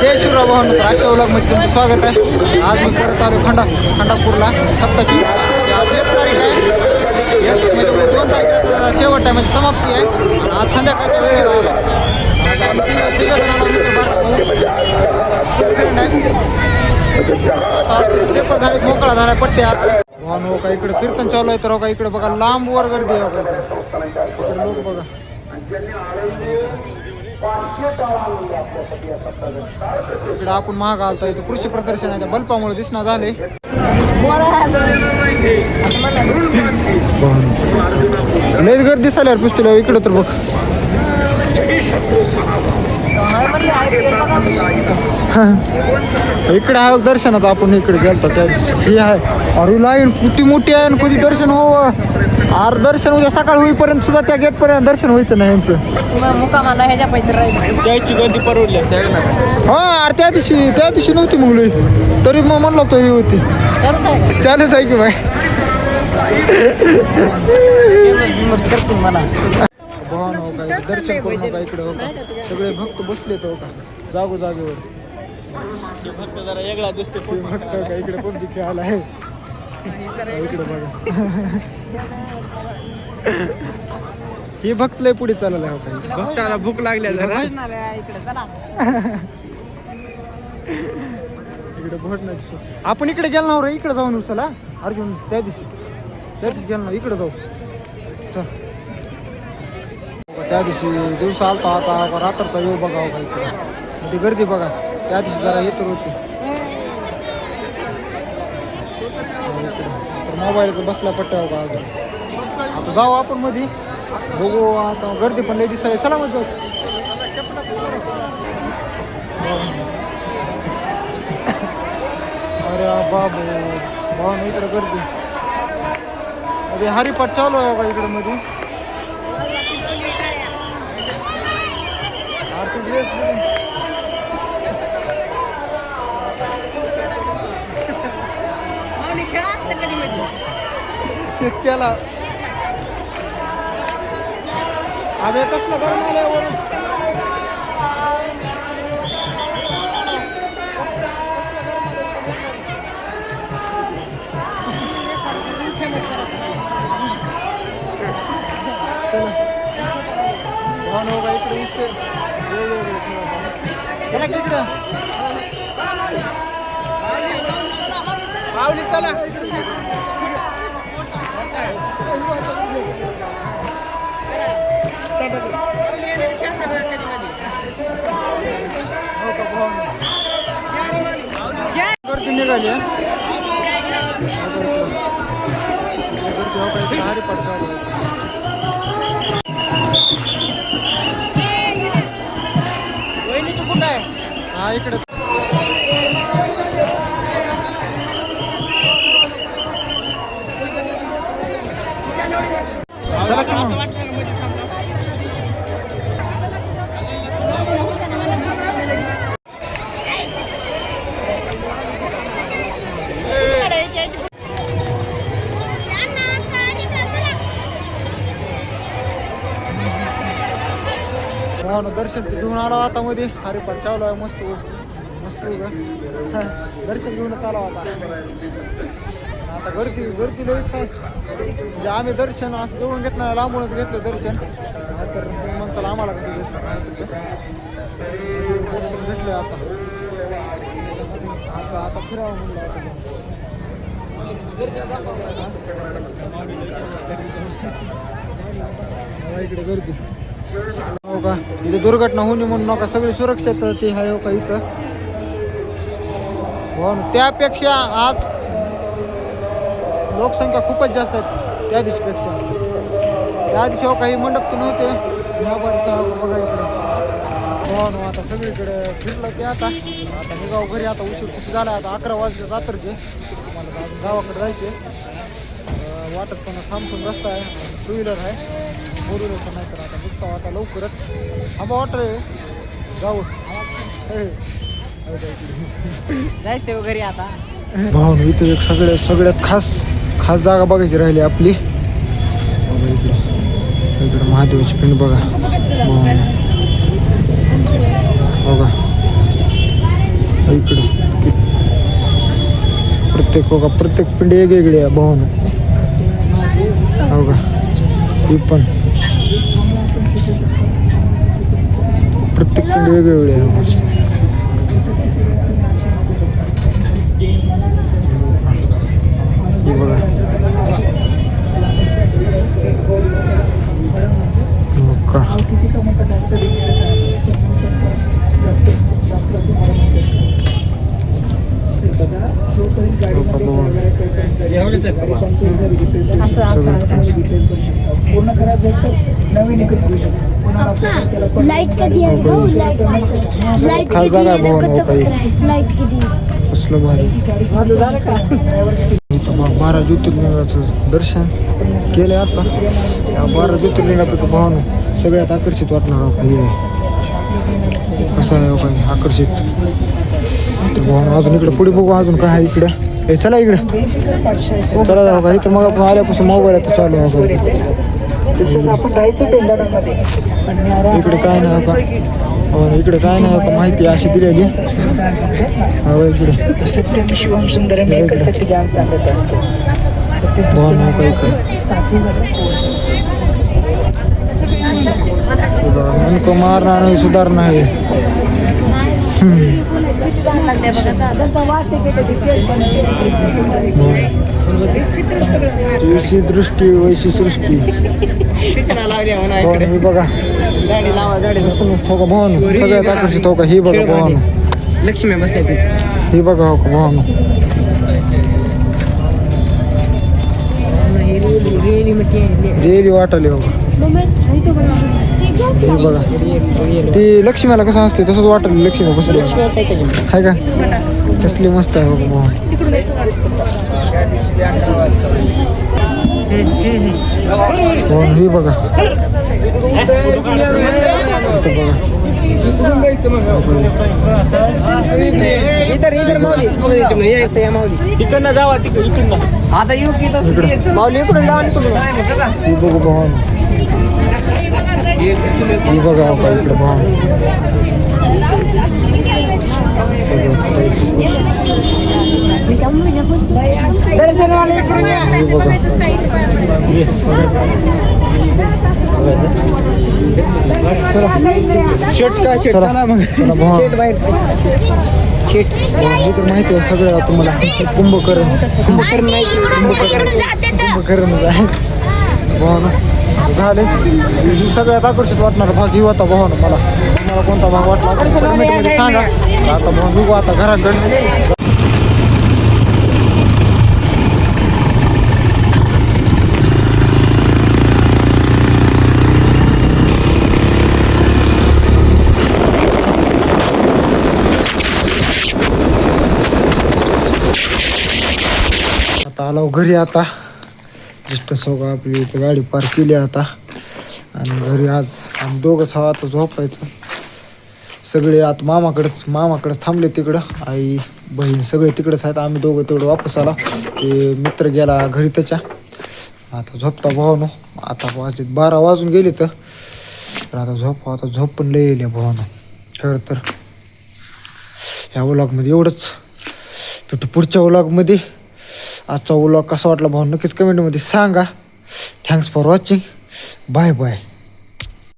जय शिवराव भाऊ. तर आजच्या व्लॉगमध्ये तुमचं स्वागत आहे. आज मी परत आलो खंडापूरला सप्ताची. आज 1 तारीख आहे. म्हणजे 2 तारीखला शेवट आहे, म्हणजे समाप्ती आहे. आणि आज संध्याकाळच्या वेळेला आलो. तिघं जणांना फ्रेंड आहे. आता पेपर झाले, मोकळा झाला पट्टे. आता वाहन हो का इकडे कीर्तन चालू आहे. तर हो का इकडे बघा लांब वर गर्दी आहे. इकडे लोक बघा. इकडे आपण महाग आलता. इथं कृषी प्रदर्शन आहे. त्या बल्पामुळे दिसणं झाले. लयच गर्दी दिसायला पुस्तक इकडे. तर बघ इकडे आहे दर्शनात. आपण इकडे गेलतो त्या ही आहे. अरे लाईन किती मोठी आहे. कधी दर्शन अरे दर्शन उद्या सकाळ होईपर्यंत सुद्धा त्या गेट पर्यंत दर्शन व्हायचं नाही यांचं. मुकामाला ह्याच्या पैसे राहील गर्दी परवडली. हा अरे त्या दिवशी नव्हती मुली, तरी मग म्हणलं तो ही होती. चालूच आहे की बाय. दर्शन करू नका इकडे. हो का सगळे भक्त बसले. हो का जागेवर. भक्त जरा वेगळा दिसते. भक्त का इकडे पबजी खेळायला आहे. इकडे बघा हे भक्त लय पुढे चालला आहे. हो का भक्ताला भूक लागल्या जरा. इकडे भोटणार. आपण इकडे गेलो ना रे. इकडे जाऊन चला अर्जुन. त्या दिवशी गेलो ना. इकडे जाऊ चल. त्या दिवशी दिवस आलता. आता रात्रचा वेळ बघावं का इकडे. ती गर्दी बघा. त्या दिवशी जरा हे तर होती. तर मोबाईलचं बसला पट्ट्यावर का अजून. आता जाऊ आपण मध्ये बघू. आता गर्दी पण लय दिसायला. चला मग जाऊ. अरे बाबू भाऊ इकडे गर्दी. अरे हरिपाठ चालू आहे का इकडे मध्ये. तेच केला. अबे कसलं गरम आल्यावर. इकडे दिसते चला की इकडं. माऊली चला. गर्दी निघाली. हा इकडे दर्शन घेऊन आलो आता मध्ये. हरिपाठ चालू आहे. मस्त दर्शन घेऊनच आलो आता. आता गर्दी लईच आहे. म्हणजे आम्ही दर्शन असं जवळून घेत नाही, लांबूनच घेतलं दर्शन. तर मग चला आम्हाला कसं घेतलं नाही तसं दर्शन भेटले. आता फिरावं म्हणलं. इकडे गर्दी हो का. इथे दुर्घटना होणे म्हणून नका. सगळी सुरक्षित ते आहे हो का इथं. हो ना. त्यापेक्षा आज लोकसंख्या खूपच जास्त आहे त्या दिवशीपेक्षा. त्या दिवशी हो काही मंडप तर नव्हते. ह्या बारीसा बघा इकडे. हो ना. आता सगळीकडे फिरलं ते. आता निघाव घरी. आता उशीर किती झाला. आता 11 वाजले रात्रचे. मला गावाकडे जायचे. वाटत पण सामसून रस्ता आहे. 2 व्हीलर आहे. 4 व्हीलर पण नाही. तर आता निघतो आता लवकरच. आंबा वाटर आहे जाऊ. जायचं घरी आता. भाऊ इथं एक सगळ्यात खास जागा बघायची राहिली आपली. इकडे महादेवाची पिंड बघा. बघा इकडे प्रत्येक पिंडी वेगवेगळी आहे भावानं. हो का ही पण प्रत्येक पिंडी वेगवेगळी आहे. ही बघा हो का लाईट कधी आहे भाऊ? लाईट खास जागा आहे भावानं. हो काही लाईट किती? कसलं भारी. इथं 12 ज्योतिर्लिंगाचं दर्शन केलं आता. या 12 ज्योतिर्लिंगापैकी भावानं सगळ्यात आकर्षित वाटणार हे कसं आहे काही आकर्षित. तर भावानं अजून इकडे पुढे बघू अजून काय आहे इकडे. हे चला इकडे चला जाऊ का. इथं मग आपण आल्यापासून मोबाईल आता चालू आहे. तसंच आपण राहायचं टेंडारामध्ये. इकडे काय नाही का इकडे काय नाही का माहिती अशी दिलेली. हो इकडे सत्यम शिवम सुंदरम एकच ज्ञान सांगत असतो. तर ते भावानं हो का इकडे नेमकं मारणं आणि सुधारणा आहे. तुळशी दृष्टी वैशी सृष्टी सूचना लावल्या म्हणा हो इकडे. ही बघा झाडी लावा झाडी. मस्त हो का भावानं सगळ्यात आकर्षित हो का ही बघा भावानं. लक्ष्मी बसल्या तिथे. ही बघा हो का भावानं. रेली वाटली हो का. ही बघा ती लक्ष्मीला कसं असते तसंच वाटलं. लक्ष्मी बसली आहे का कसली मस्त आहे बघा भावानं. भावानं ही बघा तिकडनं जावा इकडनं. आता येऊ की माऊली इकडून जावा इकडून. ही बघू भावानं. ही बघा हो का इकडे भावानं. ही बघा चला मग चला भावानं. हे तर माहिती आहे सगळं तुम्हाला. कुंभकर्ण आहे भावानं. झाले ही सगळ्यात आकर्षित वाटणारा भाग ही होता भावानं. मला कोणता भाग वाटला कमेंटमध्ये सांगा. आता भाऊ बघू आता घराकडे. आता आलो घरी. आता जस्ट सगळं आपली इथे गाडी पार्क केली आता. आणि घरी आज आम्ही दोघंच हवा आता झोपायचं. सगळे आता मामाकडंच थांबले तिकडं. आई बहीण सगळे तिकडंच आहेत. आम्ही दोघं तेवढं वापस आला. ते मित्र गेला घरी त्याच्या. आता झोपता भावानो. आता 12 वाजून गेले तर आता झोप पण लय येईल भावानो. खरं तर ह्या व्लॉगमध्ये एवढंच. भेटू पुढच्या व्लॉगमध्ये. आजचा व्लॉग कसा वाटला भाऊ नक्कीच कमेंटमध्ये सांगा. Thanks for watching. Bye bye.